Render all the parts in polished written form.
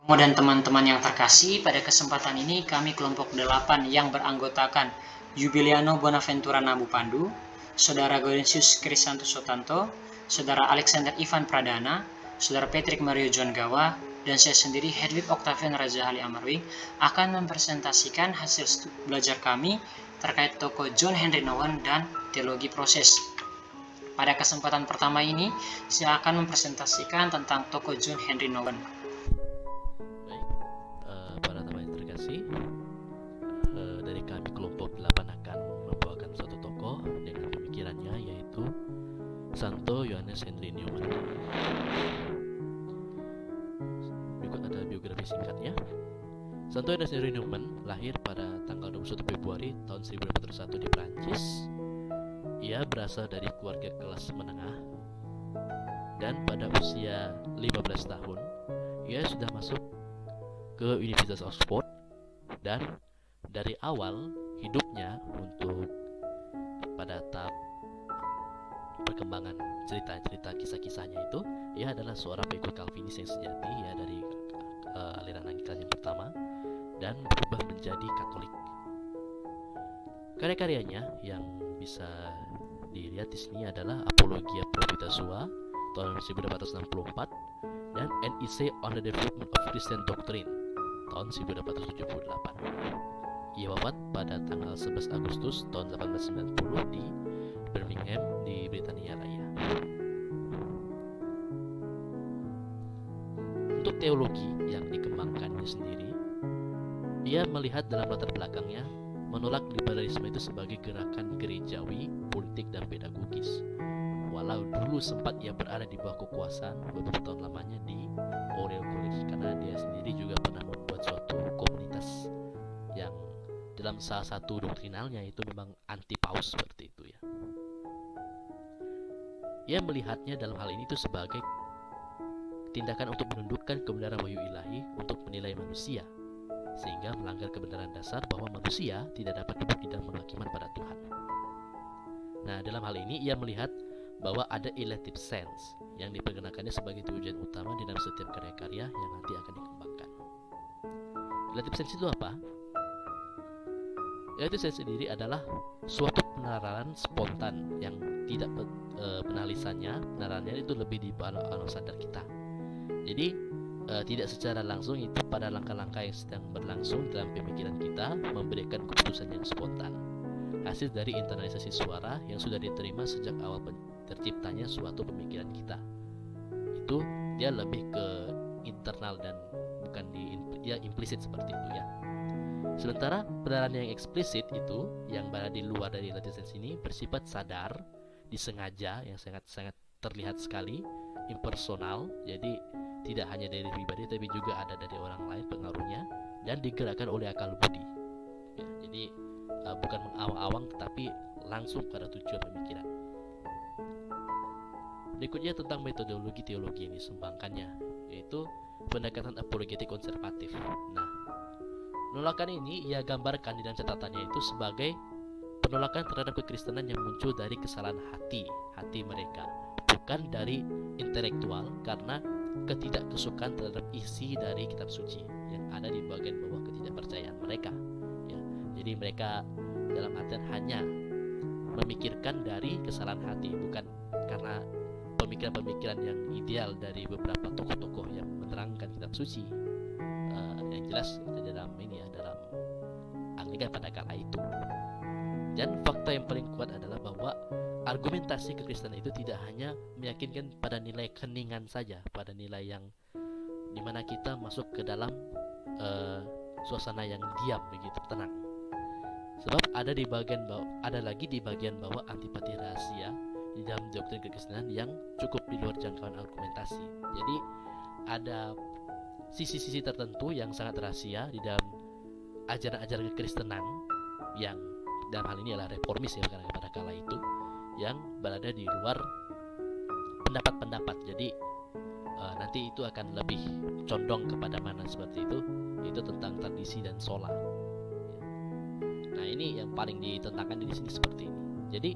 Kamu dan teman-teman yang terkasih, pada kesempatan ini kami kelompok 8 yang beranggotakan Jubiliano Bonaventura Nabu Pandu, Saudara Gaudentius Krisanto Sotanto, Saudara Alexander Ivan Pradana, Saudara Patrick Mario John Gawa, dan saya sendiri Hedwig Octavian Raja Ali Amarwing akan mempresentasikan hasil belajar kami terkait tokoh John Henry Nouwen dan teologi proses. Pada kesempatan pertama ini, saya akan mempresentasikan tentang tokoh John Henry Nouwen. Para teman yang terkasih, dari kami kelompok 8 akan membawakan suatu tokoh dengan pemikirannya, yaitu Santo Johannes Henry Nouwen. Berikut ada biografi singkatnya. Santo Johannes Henry Nouwen lahir pada tanggal 21 Februari tahun 1801 di Prancis. Ia berasal dari keluarga kelas menengah, dan pada usia 15 tahun ia sudah masuk ke Universitas Oxford, dan dari awal hidupnya untuk pada tahap perkembangan cerita-cerita kisah-kisahnya itu, ia adalah seorang pengikut Calvinis yang sejati, ya, dari aliran Anglikan yang pertama, dan berubah menjadi Katolik. Karya-karyanya yang bisa dilihat di sini adalah Apologia Pro Vita Sua tahun 1864 dan An Essay on the Development of Christian Doctrine tahun 1878. Ia wafat pada tanggal 11 Agustus tahun 1890 di Birmingham di Britania Raya. Untuk teologi yang dikembangkannya sendiri, ia melihat dalam latar belakangnya menolak liberalisme itu sebagai gerakan gerejawi, politik, dan pedagogis. Walau dulu sempat ia berada di bawah kekuasaan beberapa tahun lamanya di Oriel College, karena dia sendiri juga pernah membuat suatu komunitas yang dalam salah satu doktrinalnya itu memang anti paus seperti itu, ya. Ia melihatnya dalam hal ini itu sebagai tindakan untuk menundukkan kebenaran wahyu ilahi untuk menilai manusia, sehingga melanggar kebenaran dasar bahwa manusia tidak dapat dibukti dan menghakiman pada Tuhan. Nah, dalam hal ini ia melihat bahwa ada elective sense yang dipergunakannya sebagai tujuan utama di dalam setiap karya-karya yang nanti akan dikembangkan. Elective sense itu apa? Elective sense sendiri adalah suatu penararan spontan yang tidak penalisannya, penararannya itu lebih di bawah alam sadar kita. Jadi tidak secara langsung itu pada langkah-langkah yang sedang berlangsung dalam pemikiran kita memberikan keputusan yang spontan, hasil dari internalisasi suara yang sudah diterima sejak awal terciptanya suatu pemikiran kita. Itu dia lebih ke internal dan bukan implisit seperti itu, ya. Sementara penararan yang eksplisit itu yang berada di luar dari elective sense ini bersifat sadar, disengaja, yang sangat-sangat terlihat sekali, impersonal, jadi tidak hanya dari pribadi tapi juga ada dari orang lain pengaruhnya, dan digerakkan oleh akal budi, ya. Jadi bukan mengawang-awang tetapi langsung pada tujuan pemikiran. Berikutnya tentang metodologi teologi yang disembangkannya, yaitu pendekatan apologetik konservatif. Nah, penolakan ini ia gambarkan di dalam catatannya itu sebagai penolakan terhadap kekristenan yang muncul dari kesalahan hati mereka, bukan dari intelektual, karena ketidakkesukaan terhadap isi dari kitab suci yang ada di bagian bawah ketidakpercayaan mereka, ya. Jadi mereka dalam artian hanya memikirkan dari kesalahan hati, bukan karena pemikiran-pemikiran yang ideal dari beberapa tokoh-tokoh yang menerangkan kitab suci. Yang jelas itu dalam Anglikan pada kala itu. Dan fakta yang paling kuat adalah bahwa argumentasi kekristenan itu tidak hanya meyakinkan pada nilai keningan saja, pada nilai yang dimana kita masuk ke dalam suasana yang diam, begitu tenang. Sebab ada lagi di bagian bawah antipati rahasia di dalam doktrin kekristenan yang cukup di luar jangkauan argumentasi. Jadi ada sisi-sisi tertentu yang sangat rahasia di dalam ajaran-ajaran kekristenan yang dalam hal ini adalah reformis, ya, karena pada kala itu yang berada di luar pendapat-pendapat. Jadi nanti itu akan lebih condong kepada mana seperti itu tentang tradisi dan sola. Nah, ini yang paling ditentangkan di sini seperti ini. Jadi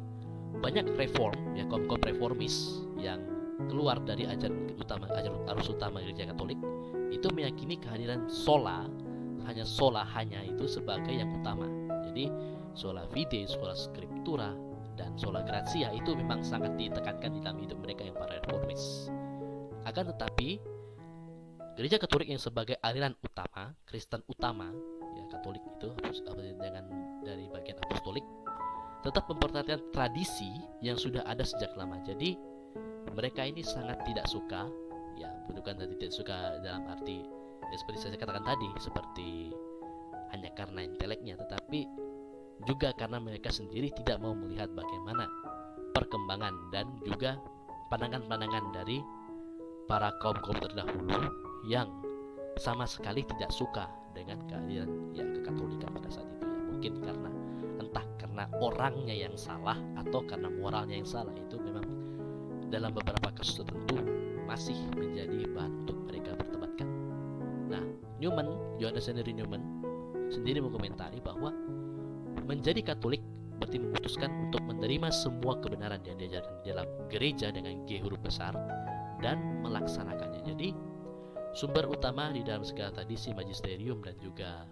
banyak reform, ya, kaum reformis yang keluar dari ajaran arus utama Gereja Katolik itu meyakini kehadiran sola hanya itu sebagai yang utama. Jadi sola fide, sola scriptura, dan sola gratia itu memang sangat ditekankan di dalam hidup mereka yang para reformis. Akan tetapi Gereja Katolik yang sebagai aliran utama, Kristen utama, ya Katolik itu dengan dari bagian apostolik, tetap memperhatikan tradisi yang sudah ada sejak lama. Jadi mereka ini sangat tidak suka, ya bukan tidak suka dalam arti ya, seperti saya katakan tadi, seperti hanya karena inteleknya, tetapi juga karena mereka sendiri tidak mau melihat bagaimana perkembangan dan juga pandangan-pandangan dari para kaum-kaum terdahulu yang sama sekali tidak suka dengan kehadiran ya kekatolikan pada saat itu, ya mungkin karena entah karena orangnya yang salah atau karena moralnya yang salah. Itu memang dalam beberapa kasus tertentu masih menjadi bahan untuk mereka perdebatkan. Nah, Johannes Henry Newman sendiri mengomentari bahwa menjadi Katolik berarti memutuskan untuk menerima semua kebenaran yang diajarkan di dalam gereja dengan G huruf besar dan melaksanakannya. Jadi sumber utama di dalam segala tradisi magisterium dan juga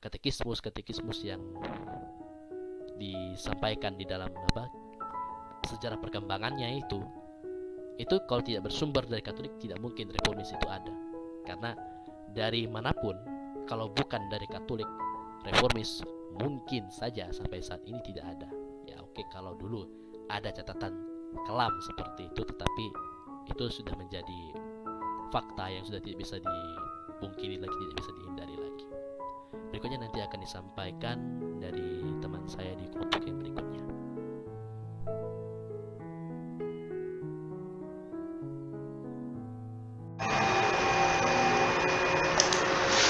katekismus yang disampaikan di dalam sejarah perkembangannya itu kalau tidak bersumber dari Katolik, tidak mungkin reformis itu ada. Karena dari manapun, kalau bukan dari Katolik, reformis mungkin saja sampai saat ini tidak ada. Ya oke, kalau dulu ada catatan kelam seperti itu, tetapi itu sudah menjadi fakta yang sudah tidak bisa dipungkiri lagi, tidak bisa dihindari lagi. Berikutnya nanti akan disampaikan dari teman saya di kelompok yang berikutnya.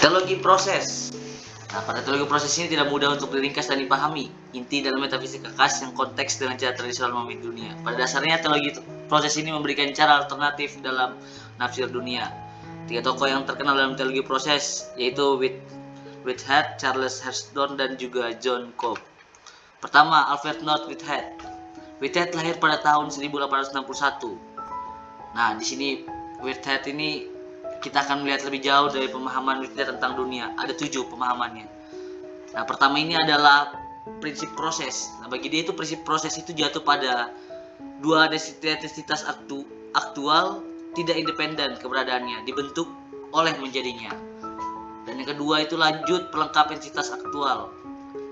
Teologi proses. Nah, pada teologi proses ini tidak mudah untuk diringkas dan dipahami. Inti dalam metafisika khas yang konteks dengan cara tradisional memahami dunia. Pada dasarnya teologi proses ini memberikan cara alternatif dalam nafsir dunia. 3 tokoh yang terkenal dalam teologi proses yaitu Whitehead, Charles Hurstone, dan juga John Cobb. Pertama, Alfred North Whitehead. Whitehead lahir pada tahun 1861. Nah, di sini Whitehead ini kita akan melihat lebih jauh dari pemahaman Whitehead tentang dunia. Ada 7 pemahamannya. Nah, pertama ini adalah prinsip proses. Nah, bagi dia itu prinsip proses itu jatuh pada dua identitas aktual tidak independen keberadaannya, dibentuk oleh menjadinya. Dan yang kedua itu lanjut pelengkap entitas aktual.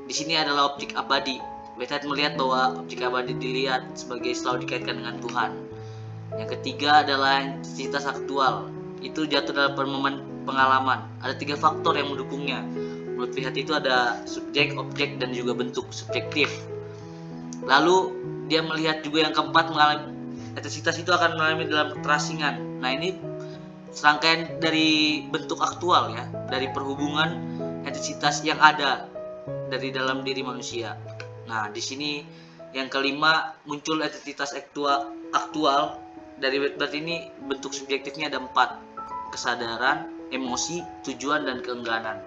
Di sini adalah objek abadi. Whitehead melihat bahwa objek abadi dilihat sebagai selalu dikaitkan dengan Tuhan. Yang ketiga adalah entitas aktual. Itu jatuh dalam pengalaman. Ada 3 faktor yang mendukungnya. Menurut Whitehead itu ada subjek, objek, dan juga bentuk subjektif. Lalu dia melihat juga yang keempat, mengalami etisitas itu akan mengalami dalam keterasingan. Nah, ini serangkaian dari bentuk aktual ya, dari perhubungan etisitas yang ada dari dalam diri manusia. Nah, di sini yang kelima muncul etisitas aktual. Dari berarti ini bentuk subjektifnya ada 4. Kesadaran, emosi, tujuan, dan keengganan.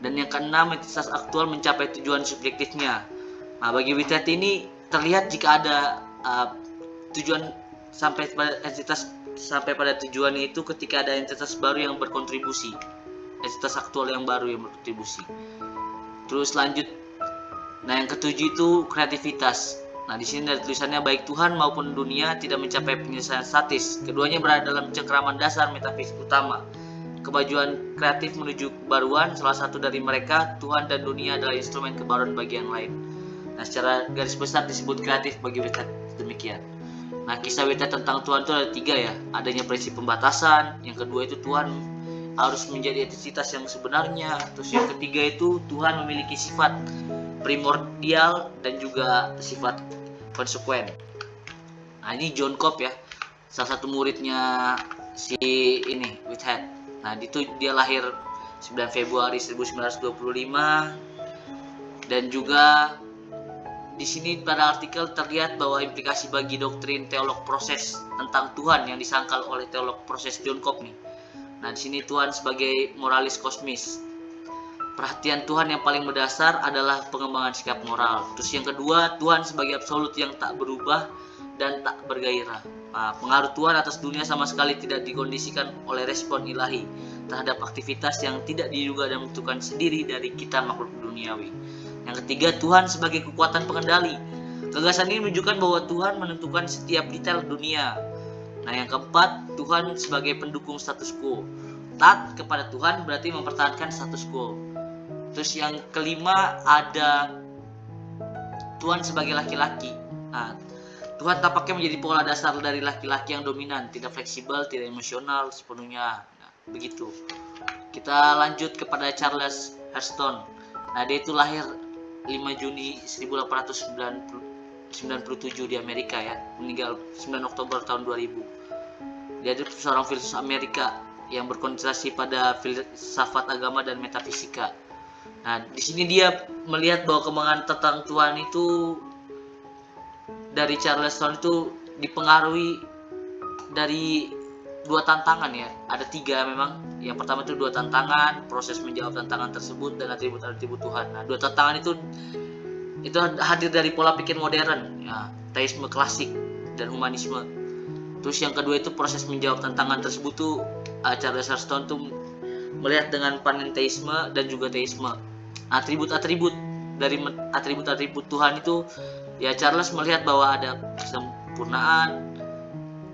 Dan yang keenam, entitas aktual mencapai tujuan subjektifnya. Nah, bagi Whitehead ini terlihat jika ada tujuan sampai pada tujuannya itu ketika ada entitas baru yang berkontribusi, entitas aktual yang baru yang berkontribusi. Terus lanjut, nah yang ketujuh itu kreativitas. Nah, di sini ada tulisannya baik Tuhan maupun dunia tidak mencapai penyelesaian statis. Keduanya berada dalam cengkeraman dasar metafisik utama. Kemajuan kreatif menuju kebaruan, salah satu dari mereka, Tuhan dan dunia adalah instrumen kebaruan bagi yang lain. Nah, secara garis besar disebut kreatif bagi Whitehead demikian. Nah, kisah Whitehead tentang Tuhan itu ada 3 ya. Adanya prinsip pembatasan, yang kedua itu Tuhan harus menjadi entitas yang sebenarnya. Terus yang ketiga itu Tuhan memiliki sifat primordial dan juga sifat konsekuen. Nah, ini John Cobb ya, salah satu muridnya si ini Whitehead. Nah, itu dia lahir 9 Februari 1925 dan juga di sini pada artikel terlihat bahwa implikasi bagi doktrin teolog proses tentang Tuhan yang disangkal oleh teolog proses John Cobb nih. Nah, di sini Tuhan sebagai moralis kosmis. Perhatian Tuhan yang paling mendasar adalah pengembangan sikap moral. Terus yang kedua, Tuhan sebagai absolut yang tak berubah dan tak bergairah. Pengaruh Tuhan atas dunia sama sekali tidak dikondisikan oleh respon ilahi terhadap aktivitas yang tidak diduga dan menentukan sendiri dari kita makhluk duniawi. Yang ketiga, Tuhan sebagai kekuatan pengendali. Gagasan ini menunjukkan bahwa Tuhan menentukan setiap detail dunia. Nah, yang keempat, Tuhan sebagai pendukung status quo. Taat kepada Tuhan berarti mempertahankan status quo. Terus yang kelima ada Tuhan sebagai laki-laki. Nah, Tuhan tampaknya menjadi pola dasar dari laki-laki yang dominan, tidak fleksibel, tidak emosional sepenuhnya. Nah, begitu. Kita lanjut kepada Charles Hurstone. Nah, dia itu lahir 5 Juni 1897 di Amerika ya, meninggal 9 Oktober tahun 2000. Dia adalah seorang filsuf Amerika yang berkonsentrasi pada filsafat agama dan metafisika. Nah, di sini dia melihat bahwa kembangan tentang Tuhan itu dari Charles Hurstone itu dipengaruhi dari 2 tantangan ya. Ada 3 memang. Yang pertama itu 2 tantangan, proses menjawab tantangan tersebut, dan atribut-atribut Tuhan. Nah, 2 tantangan itu hadir dari pola pikir modern, ya, teisme klasik dan humanisme. Terus yang kedua itu proses menjawab tantangan tersebut tuh Charles Hurstone tuh melihat dengan panenteisme dan juga teisme. Atribut-atribut dari atribut-atribut Tuhan itu ya, Charles melihat bahwa ada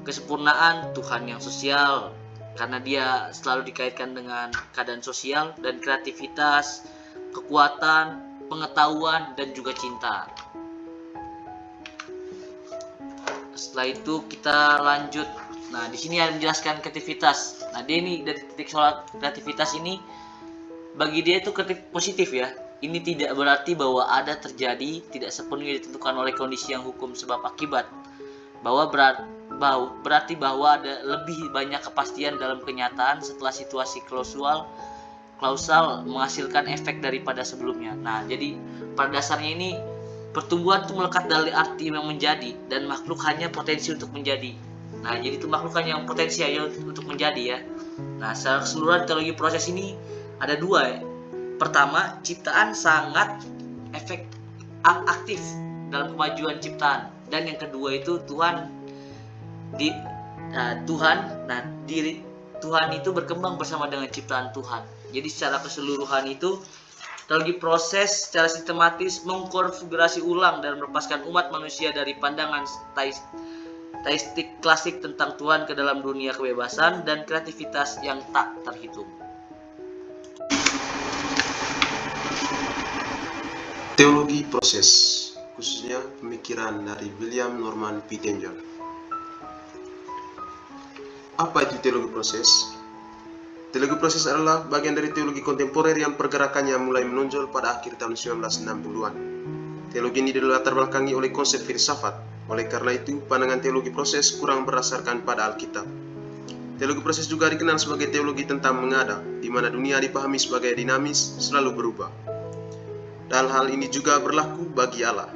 kesempurnaan Tuhan yang sosial karena dia selalu dikaitkan dengan keadaan sosial, dan kreativitas, kekuatan, pengetahuan, dan juga cinta. Setelah itu kita lanjut. Nah, di sini ada menjelaskan kreativitas. Nah, dia ini dari titik soal kreativitas ini bagi dia itu positif ya. Ini tidak berarti bahwa ada terjadi tidak sepenuhnya ditentukan oleh kondisi yang hukum sebab akibat. Berarti bahwa ada lebih banyak kepastian dalam kenyataan setelah situasi klausal menghasilkan efek daripada sebelumnya. Nah, jadi pada dasarnya ini pertumbuhan itu melekat dari arti yang menjadi, dan makhluk hanya potensi untuk menjadi. Nah, jadi itu makhluk hanya potensi aja untuk menjadi ya. Nah, secara keseluruhan teologi proses ini ada 2 ya. Pertama, ciptaan sangat aktif dalam kemajuan ciptaan, dan yang kedua itu Tuhan itu berkembang bersama dengan ciptaan Tuhan. Jadi secara keseluruhan itu teologi proses secara sistematis mengkonfigurasi ulang dan melepaskan umat manusia dari pandangan teistik klasik tentang Tuhan ke dalam dunia kebebasan dan kreativitas yang tak terhitung. Teologi proses, khususnya pemikiran dari William Norman Pittenger. Apa itu teologi proses? Teologi proses adalah bagian dari teologi kontemporer yang pergerakannya mulai menonjol pada akhir tahun 1960-an. Teologi ini dilatar belakangi oleh konsep filsafat. Oleh karena itu, pandangan teologi proses kurang berdasarkan pada Alkitab. Teologi proses juga dikenal sebagai teologi tentang mengada, di mana dunia dipahami sebagai dinamis, selalu berubah. Dan hal ini juga berlaku bagi Allah.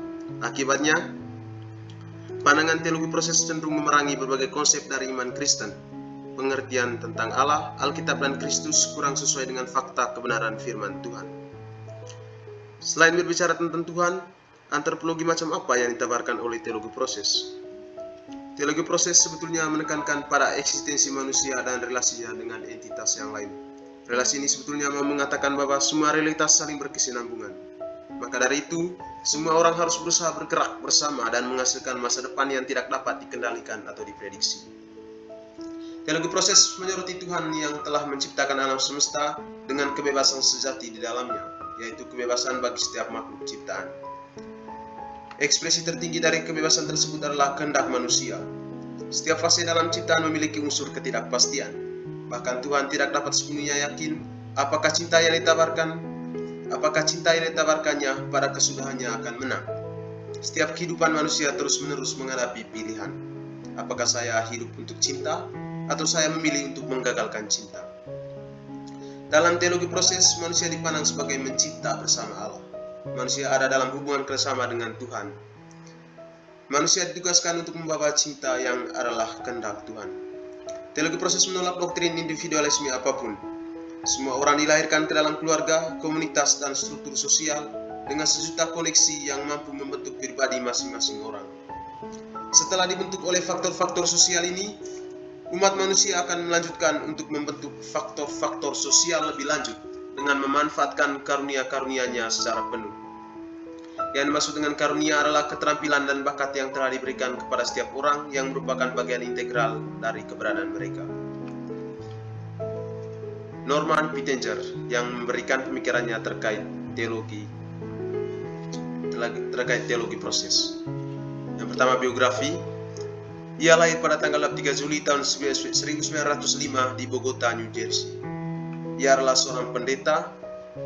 Akibatnya, pandangan teologi proses cenderung memerangi berbagai konsep dari iman Kristen. Pengertian tentang Allah, Alkitab, dan Kristus kurang sesuai dengan fakta kebenaran firman Tuhan. Selain berbicara tentang Tuhan, antropologi macam apa yang ditawarkan oleh teologi proses? Teologi proses sebetulnya menekankan pada eksistensi manusia dan relasinya dengan entitas yang lain. Relasi ini sebetulnya mau mengatakan bahwa semua realitas saling berkesinambungan. Maka dari itu, semua orang harus berusaha bergerak bersama dan menghasilkan masa depan yang tidak dapat dikendalikan atau diprediksi. Teologi proses menyoroti Tuhan yang telah menciptakan alam semesta dengan kebebasan sejati di dalamnya, yaitu kebebasan bagi setiap makhluk ciptaan. Ekspresi tertinggi dari kebebasan tersebut adalah kehendak manusia. Setiap fase dalam ciptaan memiliki unsur ketidakpastian. Bahkan Tuhan tidak dapat sepenuhnya yakin apakah cinta yang ditawarkannya pada kesudahannya akan menang. Setiap kehidupan manusia terus-menerus menghadapi pilihan. Apakah saya hidup untuk cinta, atau saya memilih untuk menggagalkan cinta? Dalam teologi proses, manusia dipandang sebagai mencipta bersama Allah. Manusia ada dalam hubungan kerjasama dengan Tuhan. Manusia ditugaskan untuk membawa cinta yang adalah kehendak Tuhan. Teologi proses menolak doktrin individualisme apapun. Semua orang dilahirkan ke dalam keluarga, komunitas, dan struktur sosial dengan sejuta koneksi yang mampu membentuk pribadi masing-masing orang. Setelah dibentuk oleh faktor-faktor sosial ini, umat manusia akan melanjutkan untuk membentuk faktor-faktor sosial lebih lanjut dengan memanfaatkan karunia-karunia-Nya secara penuh. Yang dimaksud dengan karunia adalah keterampilan dan bakat yang telah diberikan kepada setiap orang yang merupakan bagian integral dari keberadaan mereka. Norman Pittenger yang memberikan pemikirannya terkait teologi proses. Yang pertama, biografi. Ia lahir pada tanggal 3 Juli tahun 1905 di Bogota, New Jersey. Ia adalah seorang pendeta,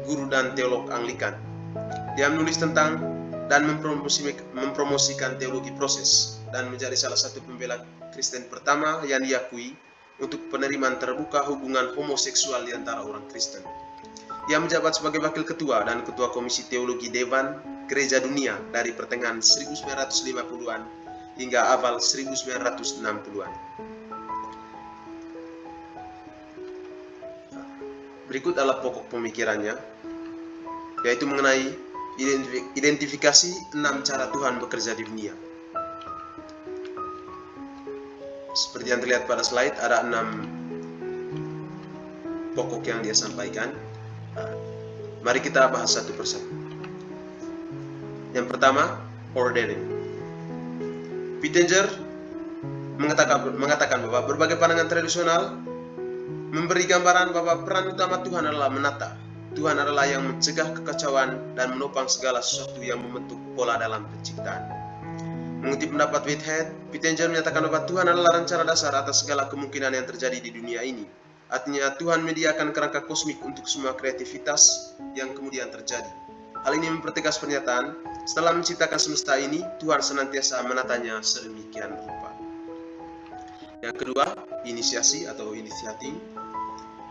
guru dan teolog Anglikan. Dia menulis tentang dan mempromosikan teologi proses dan menjadi salah satu pembela Kristen pertama yang diakui untuk penerimaan terbuka hubungan homoseksual di antara orang Kristen. Ia menjabat sebagai wakil ketua dan ketua komisi teologi Dewan Gereja Dunia dari pertengahan 1950-an hingga awal 1960-an. Berikut adalah pokok pemikirannya, yaitu mengenai identifikasi 6 cara Tuhan bekerja di dunia. Seperti yang terlihat pada slide, ada 6 pokok yang dia sampaikan. Mari kita bahas satu persatu. Yang pertama, ordering. Pittenger mengatakan bahwa berbagai pandangan tradisional memberi gambaran bahwa peran utama Tuhan adalah menata. Tuhan adalah yang mencegah kekacauan dan menopang segala sesuatu yang membentuk pola dalam penciptaan. Mengutip pendapat Whitehead, Pittenger menyatakan bahwa Tuhan adalah rencana dasar atas segala kemungkinan yang terjadi di dunia ini. Artinya Tuhan menyediakan kerangka kosmik untuk semua kreativitas yang kemudian terjadi. Hal ini mempertegas pernyataan, setelah menciptakan semesta ini, Tuhan senantiasa menatanya sedemikian rupa. Yang kedua, inisiasi atau initiating.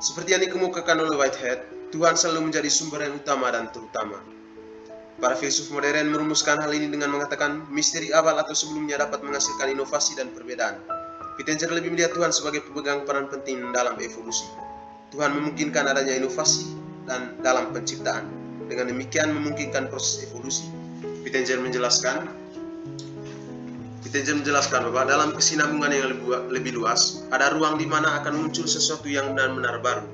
Seperti yang dikemukakan oleh Whitehead, Tuhan selalu menjadi sumber yang utama dan terutama. Para filsuf modern merumuskan hal ini dengan mengatakan misteri awal atau sebelumnya dapat menghasilkan inovasi dan perbedaan. Pittenger lebih melihat Tuhan sebagai pemegang peran penting dalam evolusi. Tuhan memungkinkan adanya inovasi dan dalam penciptaan. Dengan demikian memungkinkan proses evolusi. Pittenger menjelaskan bahwa dalam kesinambungan yang lebih luas, ada ruang di mana akan muncul sesuatu yang benar-benar baru.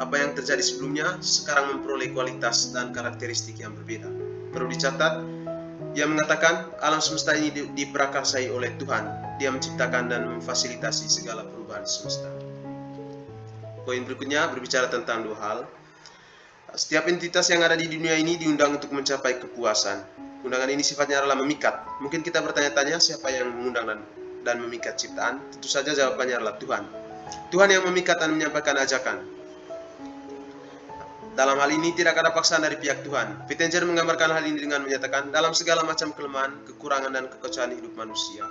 Apa yang terjadi sebelumnya sekarang memperoleh kualitas dan karakteristik yang berbeda. Perlu dicatat, ia mengatakan alam semesta ini diprakarsai oleh Tuhan. Dia menciptakan dan memfasilitasi segala perubahan semesta. Poin berikutnya berbicara tentang 2 hal. Setiap entitas yang ada di dunia ini diundang untuk mencapai kepuasan. Undangan ini sifatnya adalah memikat. Mungkin kita bertanya-tanya siapa yang mengundang dan memikat ciptaan? Tentu saja jawabannya adalah Tuhan. Tuhan yang memikat dan menyampaikan ajakan. Dalam hal ini tidak ada paksaan dari pihak Tuhan. Pittenger menggambarkan hal ini dengan menyatakan dalam segala macam kelemahan, kekurangan dan kekacauan hidup manusia,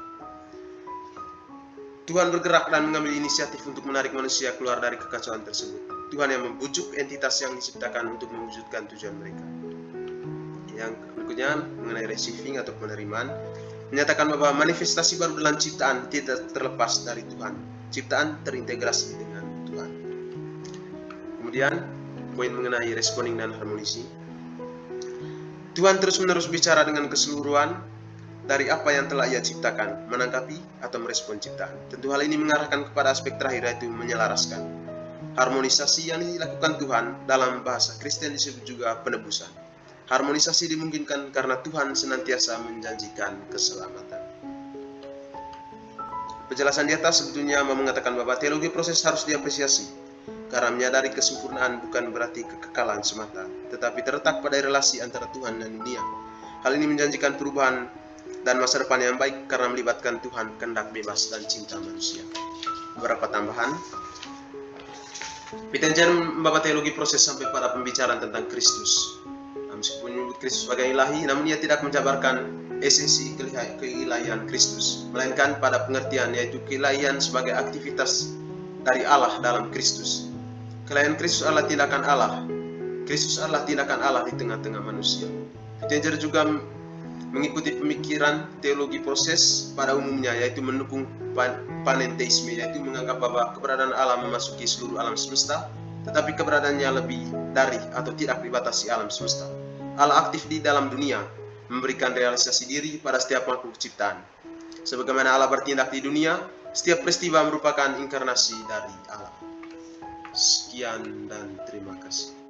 Tuhan bergerak dan mengambil inisiatif untuk menarik manusia keluar dari kekacauan tersebut. Tuhan yang membujuk entitas yang diciptakan untuk mewujudkan tujuan mereka. Yang berikutnya mengenai receiving atau penerimaan, menyatakan bahwa manifestasi baru dalam ciptaan tidak terlepas dari Tuhan. Ciptaan terintegrasi dengan Tuhan. Kemudian poin mengenai responding dan harmonisi. Tuhan terus-menerus bicara dengan keseluruhan dari apa yang telah Ia ciptakan, menanggapi atau merespon ciptaan. Tentu hal ini mengarahkan kepada aspek terakhir, yaitu menyelaraskan. Harmonisasi yang dilakukan Tuhan dalam bahasa Kristen disebut juga penebusan. Harmonisasi dimungkinkan karena Tuhan senantiasa menjanjikan keselamatan. Penjelasan di atas sebetulnya mengatakan bahwa teologi proses harus diapresiasi. Karena menyadari kesempurnaan bukan berarti kekekalan semata, tetapi terletak pada relasi antara Tuhan dan dunia. Hal ini menjanjikan perubahan dan masa depan yang baik karena melibatkan Tuhan, kehendak bebas dan cinta manusia. Beberapa tambahan. Pittenger membawa teologi proses sampai pada pembicaraan tentang Kristus. Meskipun menyebut Kristus sebagai ilahi, namun ia tidak menjabarkan esensi keilahian Kristus, melainkan pada pengertian yaitu keilahian sebagai aktivitas dari Allah dalam Kristus. Kelahiran Kristus adalah tindakan Allah. Kristus adalah tindakan Allah di tengah-tengah manusia. Pittenger juga mengikuti pemikiran teologi proses pada umumnya, yaitu mendukung panenteisme, yaitu menganggap bahwa keberadaan Allah memasuki seluruh alam semesta, tetapi keberadaannya lebih dari atau tidak dibatasi alam semesta. Allah aktif di dalam dunia, memberikan realisasi diri pada setiap makhluk ciptaan. Sebagaimana Allah bertindak di dunia, setiap peristiwa merupakan inkarnasi dari Allah. Sekian dan terima kasih.